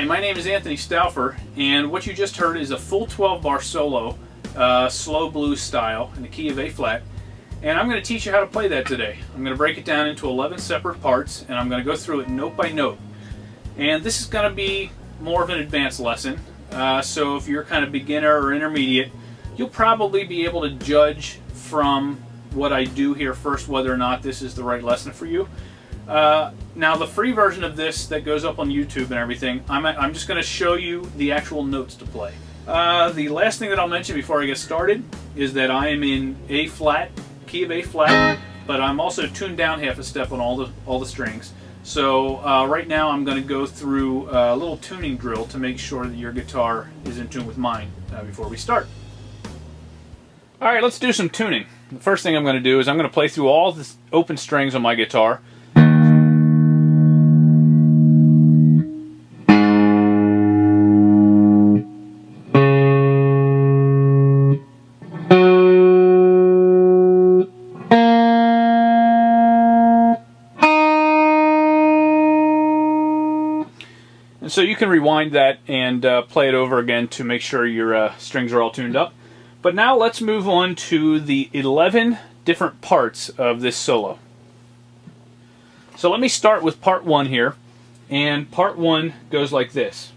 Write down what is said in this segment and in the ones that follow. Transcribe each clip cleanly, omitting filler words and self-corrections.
Hi, my name is Anthony Stauffer, and what you just heard is a full 12-bar solo, slow blues style, in the key of A flat. And I'm going to teach you how to play that today. I'm going to break it down into 11 separate parts, and I'm going to go through it note by note. And this is going to be more of an advanced lesson, so if you're kind of beginner or intermediate, you'll probably be able to judge from what I do here first whether or not this is the right lesson for you. Now the free version of this that goes up on YouTube and everything, I'm just going to show you the actual notes to play. The last thing that I'll mention before I get started is that I am in A flat, key of A flat, but I'm also tuned down half a step on all the strings. So right now I'm going to go through a little tuning drill to make sure that your guitar is in tune with mine before we start. Alright, let's do some tuning. The first thing I'm going to do is I'm going to play through all the open strings on my guitar. And so you can rewind that and play it over again to make sure your strings are all tuned up. But now let's move on to the 11 different parts of this solo. So let me start with part 1 here, and part 1 goes like this.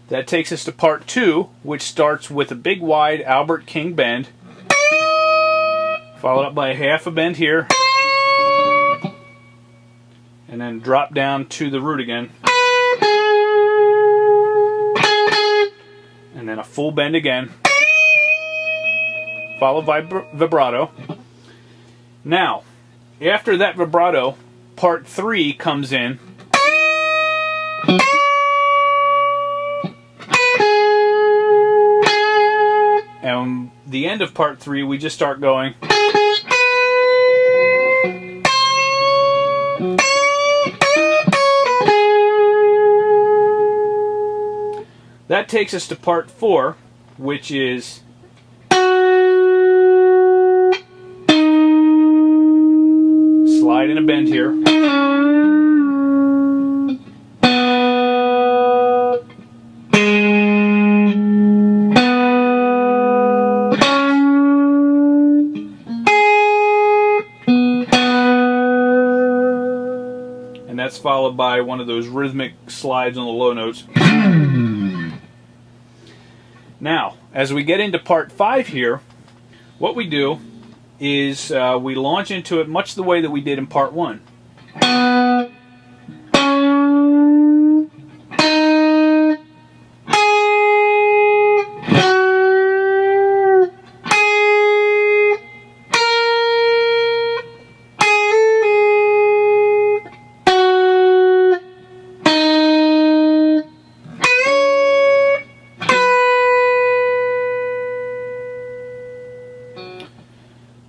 That takes us to part 2, which starts with a big wide Albert King bend, followed up by a half a bend here, and then drop down to the root again, and then a full bend again, followed by vibrato. Now, after that vibrato, part 3 comes in. And the end of part 3, we just start going. That takes us to part 4, which is slide in a bend here. And that's followed by one of those rhythmic slides on the low notes. Now, as we get into part 5 here, what we do is we launch into it much the way that we did in part 1.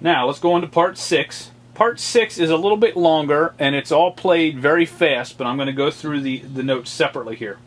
Now, let's go on to part 6. Part 6 is a little bit longer, and it's all played very fast, but I'm going to go through the notes separately here.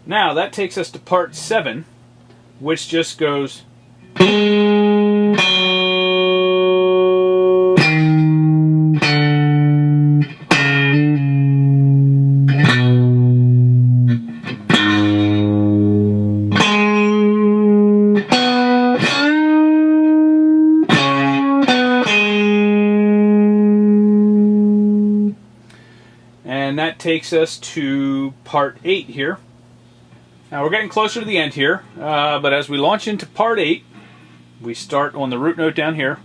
Now that takes us to part 7, which just goes. And that takes us to part 8 here. Now we're getting closer to the end here, but as we launch into part 8, we start on the root note down here.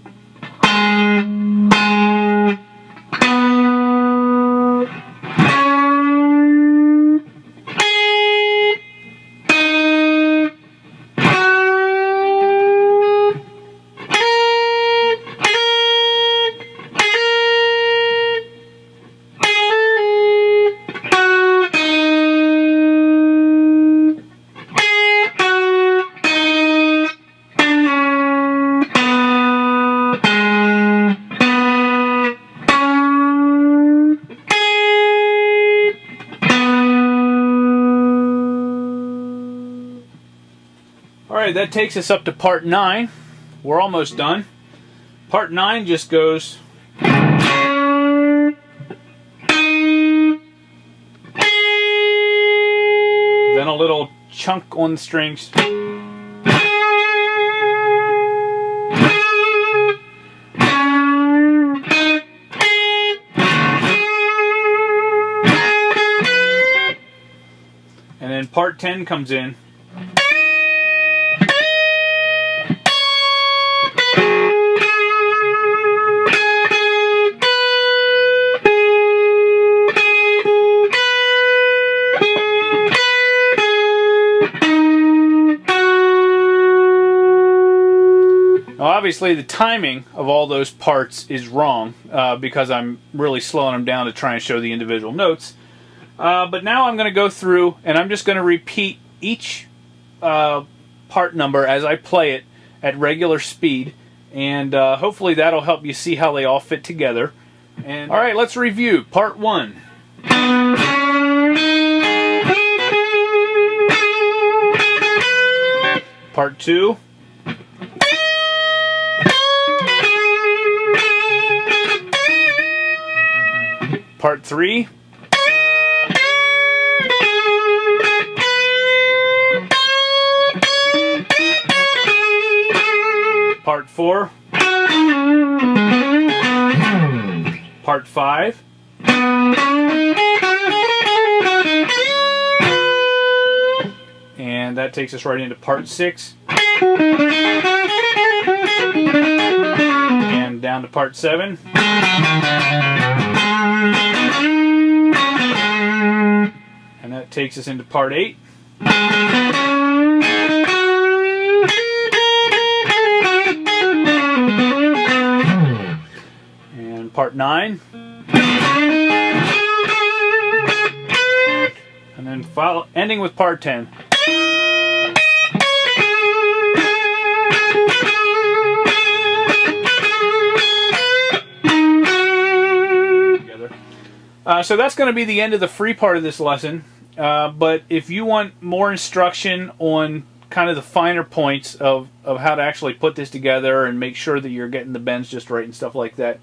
Alright, that takes us up to part 9. We're almost done. Part 9 just goes... then a little chunk on the strings. And then part 10 comes in. Obviously, the timing of all those parts is wrong because I'm really slowing them down to try and show the individual notes. But now I'm going to go through and I'm just going to repeat each part number as I play it at regular speed, and hopefully that'll help you see how they all fit together. And all right, let's review part 1. Part 2. Part 3. Part 4. Part 5. And that takes us right into part 6. And down to part 7. And that takes us into part 8. And part 9. And then ending with part 10. So that's going to be the end of the free part of this lesson. But if you want more instruction on kind of the finer points of how to actually put this together and make sure that you're getting the bends just right and stuff like that,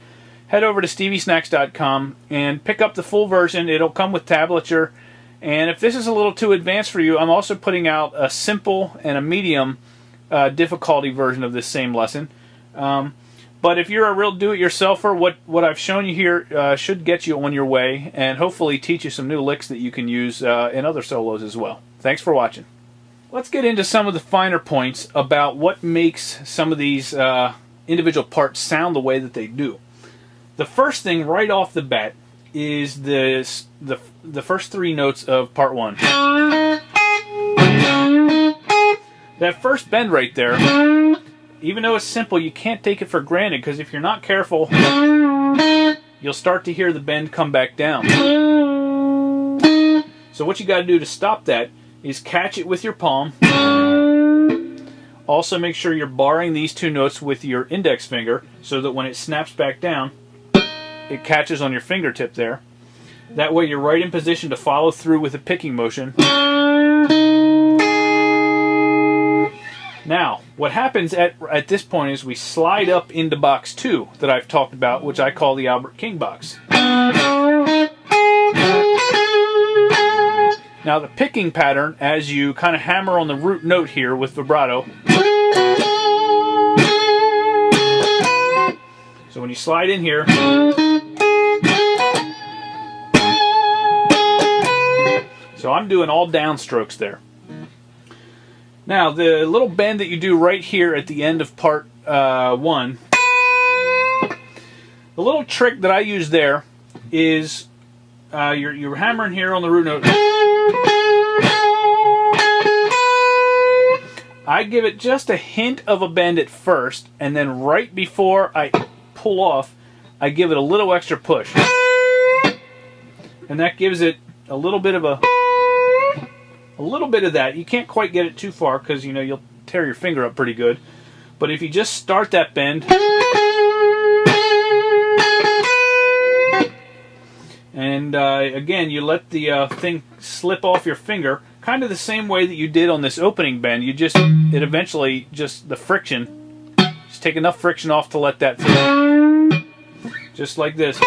head over to steviesnacks.com and pick up the full version. It'll come with tablature. And if this is a little too advanced for you, I'm also putting out a simple and a medium difficulty version of this same lesson. But if you're a real do-it-yourselfer, what I've shown you here should get you on your way and hopefully teach you some new licks that you can use in other solos as well. Thanks for watching. Let's get into some of the finer points about what makes some of these individual parts sound the way that they do. The first thing right off the bat is the first 3 notes of part 1. That first bend right there, even though it's simple, you can't take it for granted, because if you're not careful, you'll start to hear the bend come back down. So what you got to do to stop that is catch it with your palm. Also make sure you're barring these 2 notes with your index finger so that when it snaps back down, it catches on your fingertip there. That way you're right in position to follow through with a picking motion. Now, what happens at this point is we slide up into box 2 that I've talked about, which I call the Albert King box. Now the picking pattern, as you kind of hammer on the root note here with vibrato. So when you slide in here, I'm doing all downstrokes there. Now, the little bend that you do right here at the end of part 1, the little trick that I use there is you're hammering here on the root note. I give it just a hint of a bend at first, and then right before I pull off, I give it a little extra push. And that gives it a little bit of that. You can't quite get it too far because you'll tear your finger up pretty good. But if you just start that bend and again you let the thing slip off your finger, kind of the same way that you did on this opening bend. It eventually just the friction, just take enough friction off to let that through, just like this,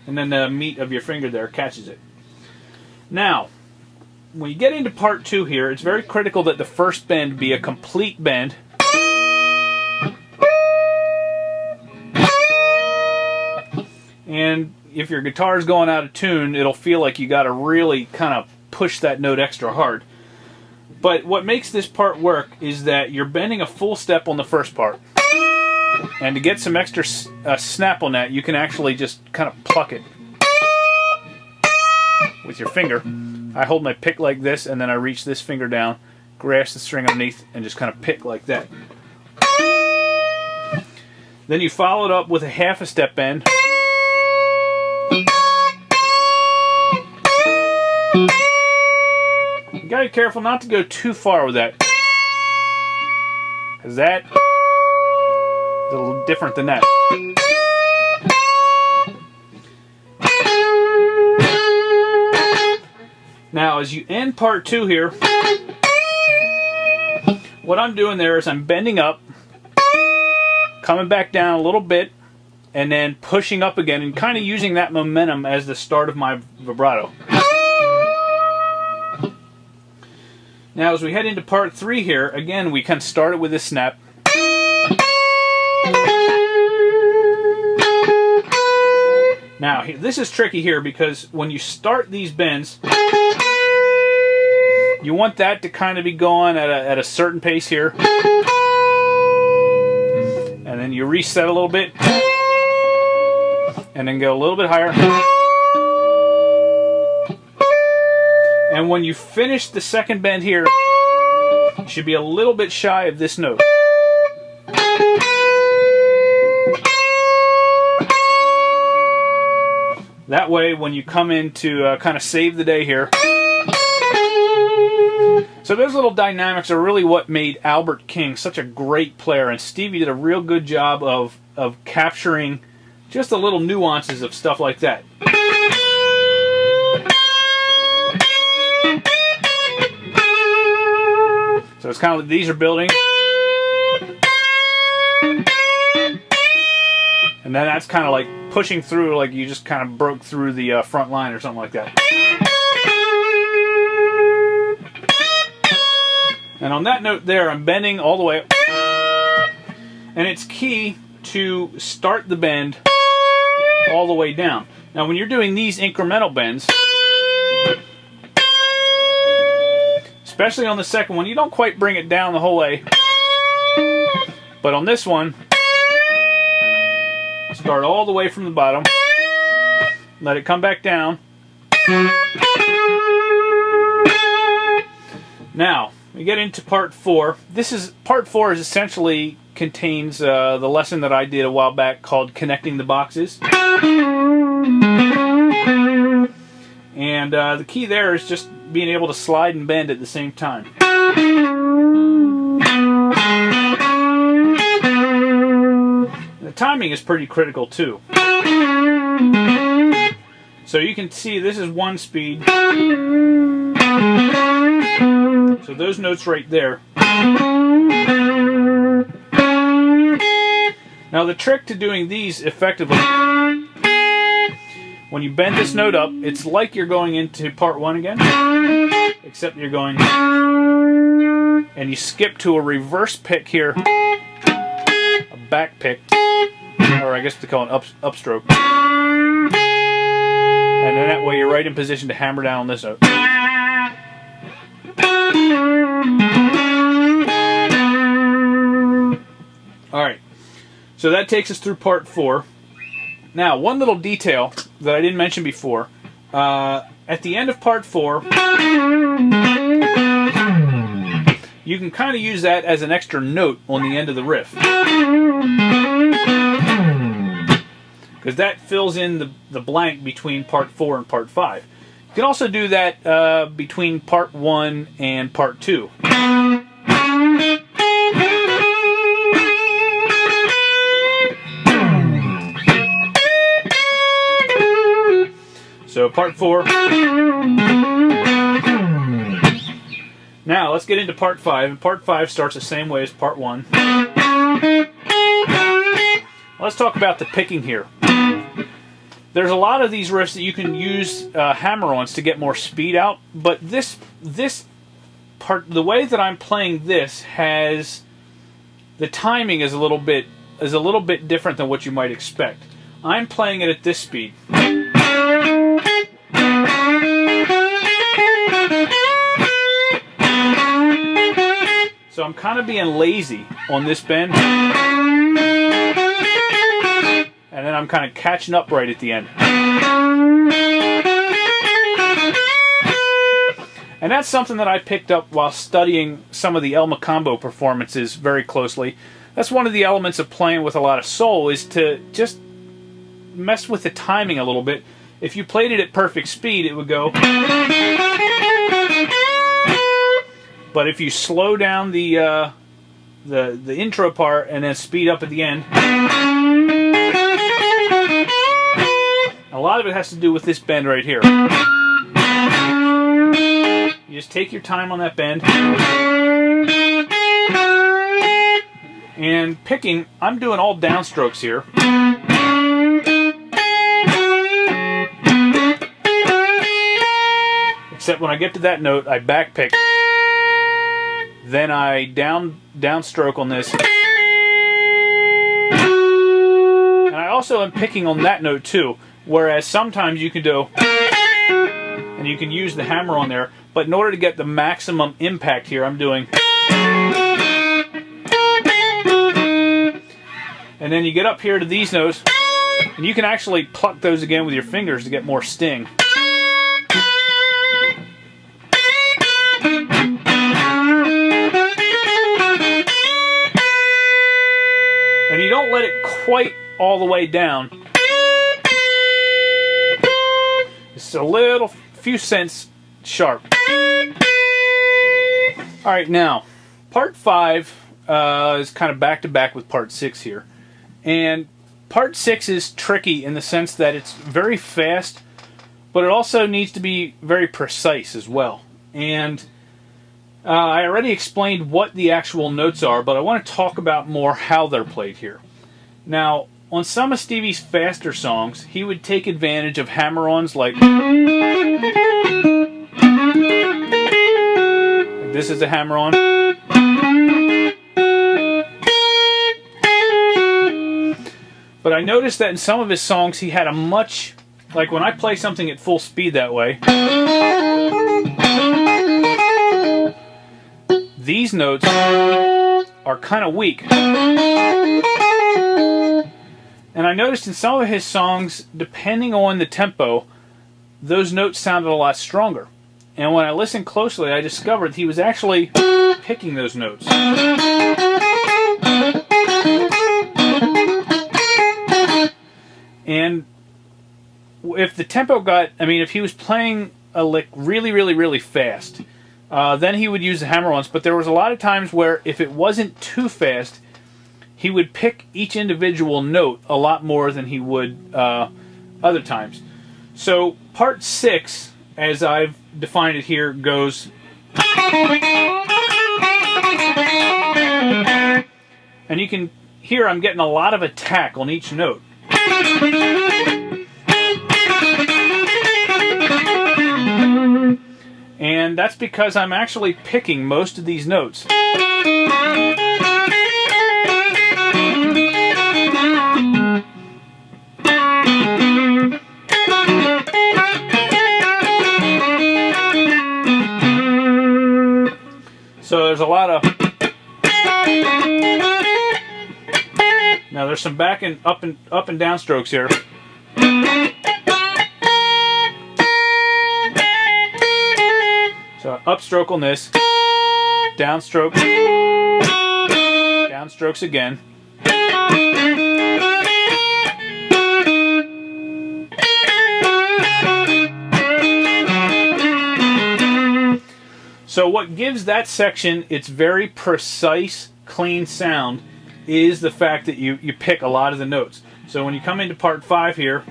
and then the meat of your finger there catches it. Now, when you get into part 2 here, it's very critical that the first bend be a complete bend. And if your guitar is going out of tune, it'll feel like you got to really kind of push that note extra hard. But what makes this part work is that you're bending a full step on the first part. And to get some extra snap on that, you can actually just kind of pluck it with your finger. I hold my pick like this, and then I reach this finger down, grasp the string underneath, and just kind of pick like that. Then you follow it up with a half a step bend. You gotta be careful not to go too far with that, because that is a little different than that. Now, as you end part 2 here, what I'm doing there is I'm bending up, coming back down a little bit, and then pushing up again, and kind of using that momentum as the start of my vibrato. Now, as we head into part 3 here, again, we kind of started with this snap. Now, this is tricky here because when you start these bends, you want that to kind of be going at a certain pace here. And then you reset a little bit. And then go a little bit higher. And when you finish the second bend here, you should be a little bit shy of this note. That way, when you come in to kind of save the day here. So those little dynamics are really what made Albert King such a great player. And Stevie did a real good job of capturing just the little nuances of stuff like that. So it's kind of like these are building. And then that's kind of like pushing through, like you just kind of broke through the front line or something like that. And on that note there, I'm bending all the way up. And it's key to start the bend all the way down. Now when you're doing these incremental bends, especially on the second one, you don't quite bring it down the whole way. But on this one, start all the way from the bottom, let it come back down. Now, we get into part 4. Part 4 is essentially contains the lesson that I did a while back called Connecting the Boxes. And the key there is just being able to slide and bend at the same time. The timing is pretty critical too. So you can see this is one speed. So those notes right there. Now the trick to doing these effectively, when you bend this note up, it's like you're going into part 1 again, except you're going, and you skip to a reverse pick here, a back pick, or I guess they call it upstroke. And then that way you're right in position to hammer down on this note. Alright, so that takes us through part 4. Now, one little detail that I didn't mention before. At the end of part 4, you can kind of use that as an extra note on the end of the riff. Because that fills in the blank between part 4 and part 5. You can also do that between part 1 and part 2. So part 4. Now let's get into part 5. And part 5 starts the same way as part 1. Let's talk about the picking here. There's a lot of these riffs that you can use hammer-ons to get more speed out, but this part, the way that I'm playing this, has the timing is a little bit different than what you might expect. I'm playing it at this speed. So I'm kind of being lazy on this bend. And then I'm kind of catching up right at the end. And that's something that I picked up while studying some of the El Macambo performances very closely. That's one of the elements of playing with a lot of soul, is to just mess with the timing a little bit. If you played it at perfect speed, it would go. But if you slow down the intro part and then speed up at the end, a lot of it has to do with this bend right here. You just take your time on that bend. And picking, I'm doing all downstrokes here. Except when I get to that note, I back pick. Then I downstroke on this. And I also am picking on that note too. Whereas sometimes you can do, and you can use the hammer on there, but in order to get the maximum impact here, I'm doing. And then you get up here to these notes, and you can actually pluck those again with your fingers to get more sting. And you don't let it quite all the way down. It's a few cents sharp. Alright, now, part 5 is kind of back to back with part 6 here. And part 6 is tricky in the sense that it's very fast, but it also needs to be very precise as well. And I already explained what the actual notes are, but I want to talk about more how they're played here. Now, on some of Stevie's faster songs, he would take advantage of hammer-ons like this is a hammer-on. But I noticed that in some of his songs he had a much, like when I play something at full speed that way, these notes are kind of weak. And I noticed in some of his songs, depending on the tempo, those notes sounded a lot stronger. And when I listened closely, I discovered he was actually picking those notes. And if the tempo got, if he was playing a lick really, really, really fast, then he would use the hammer-ons. But there was a lot of times where if it wasn't too fast, he would pick each individual note a lot more than he would other times. So part 6, as I've defined it here, goes. And you can hear I'm getting a lot of attack on each note. And that's because I'm actually picking most of these notes. a lot of... Now there's some back and up and down strokes here. So upstroke on this, downstroke, downstrokes again. So what gives that section its very precise, clean sound is the fact that you pick a lot of the notes. So when you come into part 5 here,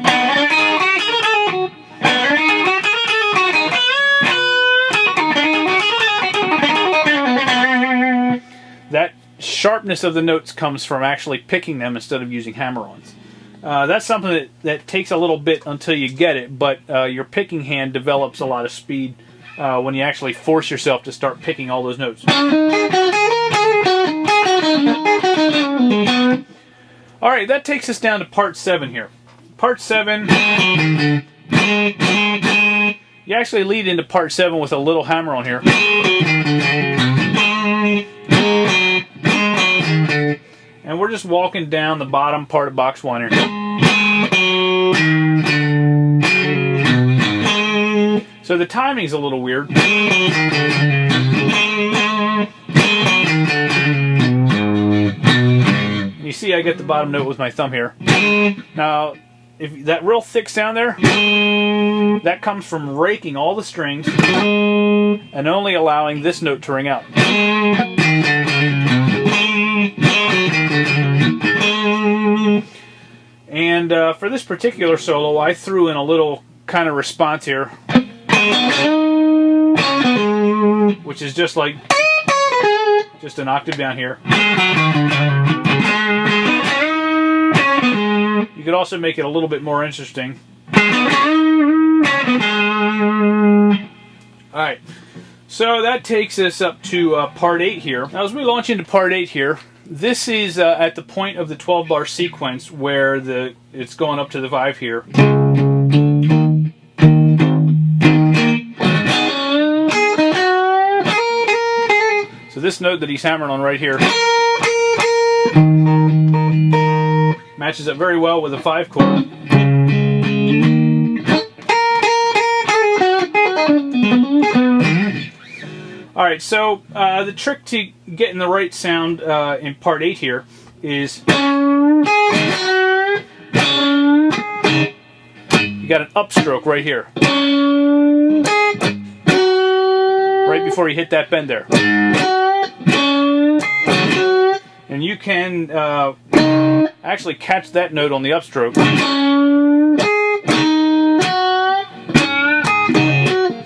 that sharpness of the notes comes from actually picking them instead of using hammer-ons. That's something that takes a little bit until you get it, but your picking hand develops a lot of speed when you actually force yourself to start picking all those notes. Alright, that takes us down to part 7 here. Part 7, you actually lead into part 7 with a little hammer on here. And we're just walking down the bottom part of box 1 here. So the timing's a little weird. You see I get the bottom note with my thumb here. Now, if that real thick sound there, that comes from raking all the strings and only allowing this note to ring out. And for this particular solo, I threw in a little kind of response here, which is just like just an octave down here. You could also make it a little bit more interesting. Alright, so that takes us up to part 8 here. Now as we launch into part 8 here, this is at the point of the 12-bar sequence where it's going up to the 5 here. So this note that he's hammering on right here matches up very well with a 5 chord. Alright, so the trick to getting the right sound in part 8 here is you got an upstroke right here. Right before you hit that bend there. And you can actually catch that note on the upstroke.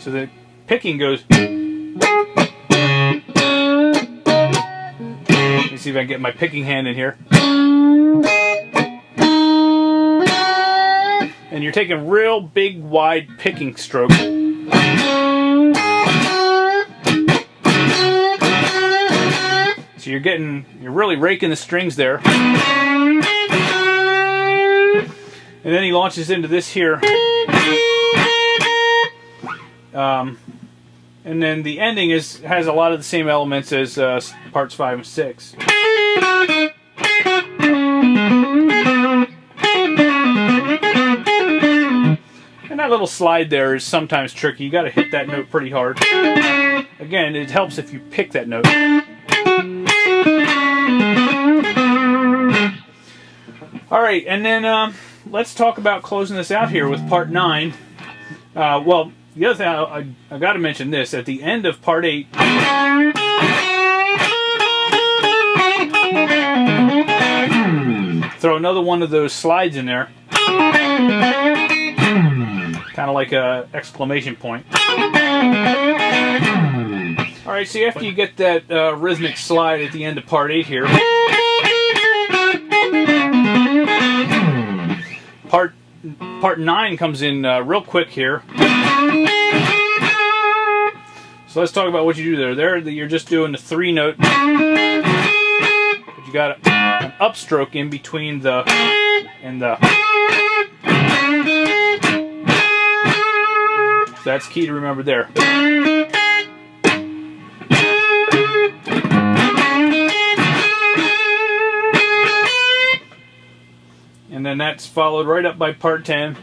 So the picking goes... Let me see if I can get my picking hand in here. And you're taking real big, wide picking strokes. So you're really raking the strings there. And then he launches into this here. And then the ending has a lot of the same elements as parts 5 and 6. And that little slide there is sometimes tricky. You got to hit that note pretty hard. Again, it helps if you pick that note. Alright, and then let's talk about closing this out here with part 9. Well, the other thing, I got to mention this. At the end of part 8, throw another one of those slides in there. Kind of like a exclamation point. Alright, so after you get that rhythmic slide at the end of part 8 here, Part 9 comes in real quick here. So let's talk about what you do there. There, you're just doing the 3 note, but you got an upstroke in between the and the. So that's key to remember there. that's followed right up by part 10.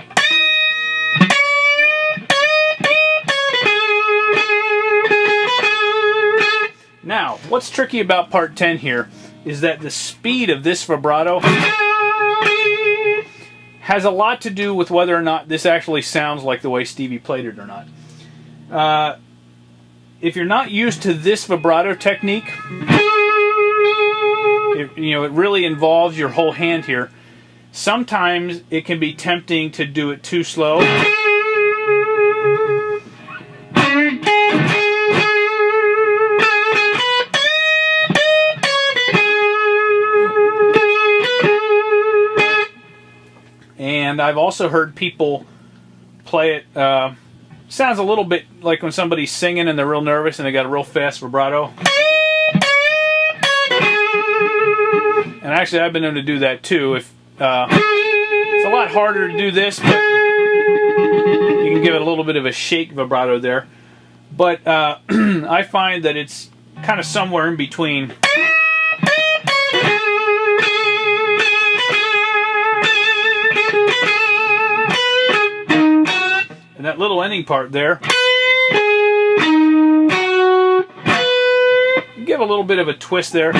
Now, what's tricky about part 10 here is that the speed of this vibrato has a lot to do with whether or not this actually sounds like the way Stevie played it or not. If you're not used to this vibrato technique, it really involves your whole hand here. Sometimes it can be tempting to do it too slow. And I've also heard people play it, sounds a little bit like when somebody's singing and they're real nervous and they got a real fast vibrato. And actually I've been known to do that too. It's a lot harder to do this, but you can give it a little bit of a shake vibrato there. But I find that it's kind of somewhere in between. And that little ending part there, you give a little bit of a twist there.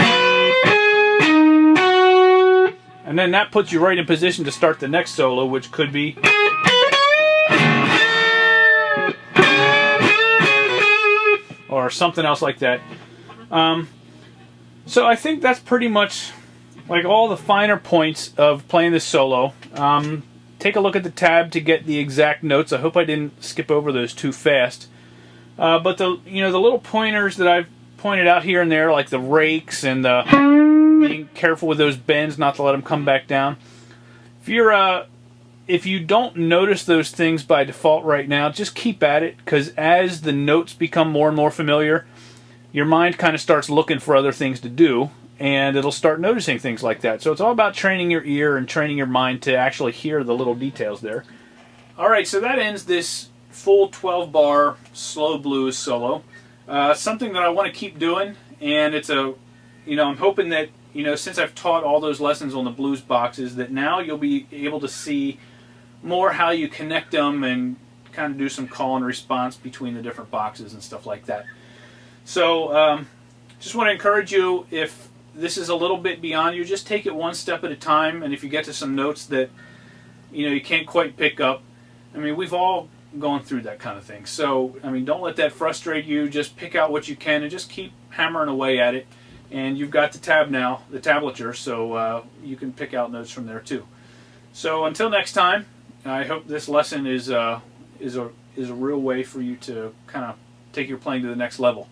And then that puts you right in position to start the next solo, which could be. Or something else like that. So I think that's pretty much like all the finer points of playing this solo. Take a look at the tab to get the exact notes. I hope I didn't skip over those too fast. But the little pointers that I've pointed out here and there, like the rakes and the being careful with those bends, not to let them come back down. If you don't notice those things by default right now, just keep at it, because as the notes become more and more familiar, your mind kind of starts looking for other things to do, and it'll start noticing things like that. So it's all about training your ear and training your mind to actually hear the little details there. Alright, so that ends this full 12-bar slow blues solo. Something that I want to keep doing, and it's I'm hoping that, since I've taught all those lessons on the blues boxes, that now you'll be able to see more how you connect them and kind of do some call and response between the different boxes and stuff like that. So, just want to encourage you, if this is a little bit beyond you, just take it one step at a time, and if you get to some notes that you can't quite pick up, I mean, we've all gone through that kind of thing. So, I mean, don't let that frustrate you. Just pick out what you can and just keep hammering away at it. And you've got the tab now, the tablature, so you can pick out notes from there too. So until next time, I hope this lesson is a real way for you to kind of take your playing to the next level.